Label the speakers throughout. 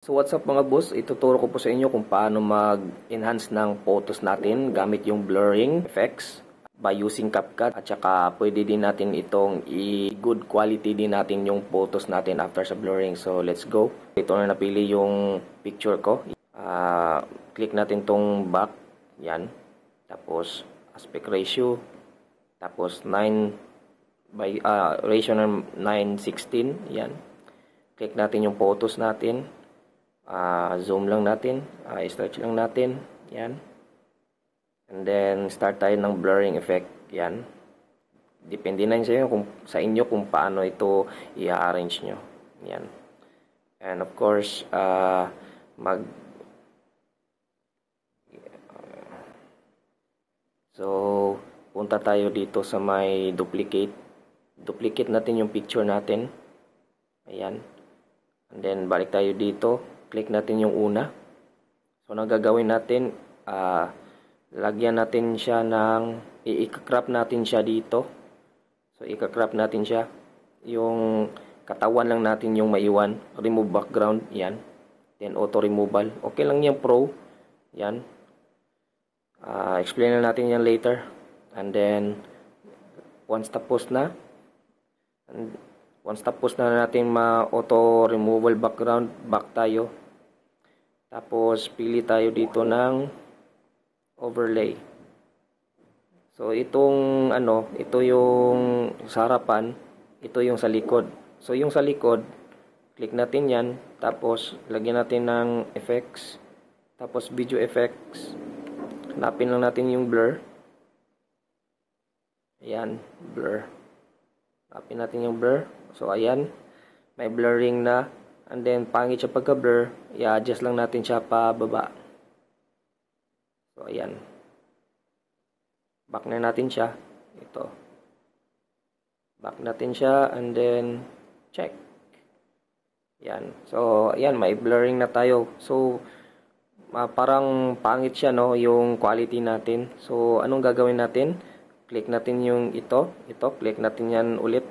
Speaker 1: So what's up mga boss, ituturo ko po sa inyo kung paano mag-enhance ng photos natin gamit yung blurring effects by using CapCut, at saka pwede din natin itong i-good quality din natin yung photos natin after sa blurring. So let's go. Ito na napili yung picture ko. Click natin tong back, yan. Tapos aspect ratio, tapos 9 by ratio ng 9:16, yan. Click natin yung photos natin. Zoom lang natin, stretch lang natin, yan. And then start tayo ng blurring effect, yan. Depende na sa inyo kung paano ito i-arrange nyo, yan. And of course, so punta tayo dito sa may duplicate natin yung picture natin, ayan. And then balik tayo dito, click natin yung una. So nagagawin natin, lagyan natin siya ng, i-crop natin siya dito. So i-crop natin siya, yung katawan lang natin yung maiwan, remove background, yan. Then auto removal, okay lang yung pro, yan. Explain na natin yan later. And then once tapos na natin ma-auto removal background, back tayo. Tapos pili tayo dito ng overlay. So itong ito yung sa harapan, ito yung sa likod. So yung sa likod, click natin yan, tapos lagyan natin ng effects, tapos video effects. Hanapin lang natin yung blur. Ayan, blur. Hanapin natin yung blur. So ayan, may blurring na. And then pangit siya pagka-blur, i-adjust lang natin siya pababa. So ayan. Back na natin siya. Ito. Back natin siya and then check. Ayan. So ayan, may blurring na tayo. So parang pangit siya, no, yung quality natin. So anong gagawin natin? Click natin yung ito, click natin yan ulit.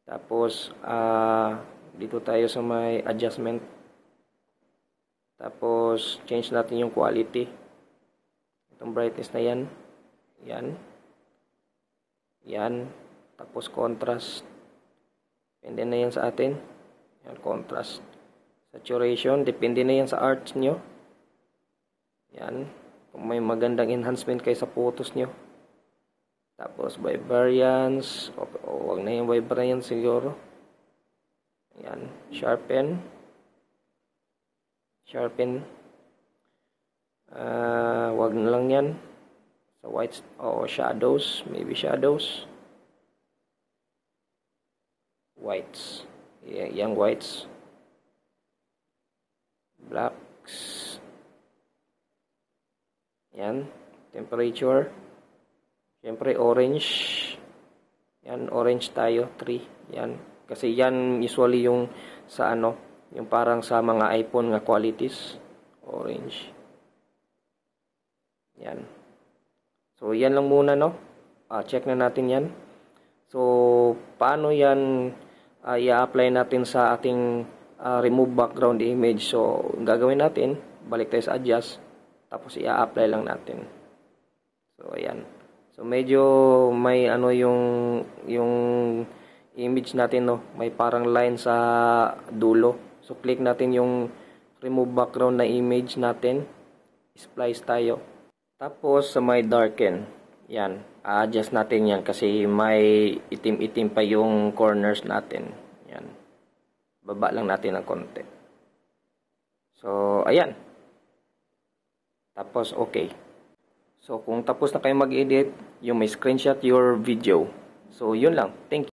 Speaker 1: Tapos dito tayo sa may adjustment. Tapos change natin yung quality. Itong brightness na yan. Yan. Yan. Tapos contrast. Depende na yan sa atin. Yan, contrast. Saturation, depende na yan sa arts nyo. Yan. Kung may magandang enhancement kayo sa photos nyo. Tapos by variance, wag na yung by variance siguro. Yan, sharpen. Wag na lang yan. So whites o shadows, maybe shadows. Whites. Yang whites. Blacks. Yan, temperature. Siyempre orange. Yan, orange tayo, 3. Yan. Kasi yan usually yung sa yung parang sa mga iPhone nga qualities. Orange. Yan. So yan lang muna, no. Check na natin yan. So paano yan i-apply natin sa ating remove background image? So gagawin natin, balik tayo sa adjust, tapos i-apply lang natin. So ayan. So medyo may yung image natin, no, may parang line sa dulo. So click natin yung remove background na image natin, splice tayo. Tapos sa may darken, yan, adjust natin yan kasi may itim-itim pa yung corners natin. Yan, baba lang natin ng konti. So ayan, tapos okay. So kung tapos na kayo mag-edit, yung may screenshot your video. So yun lang, thank you.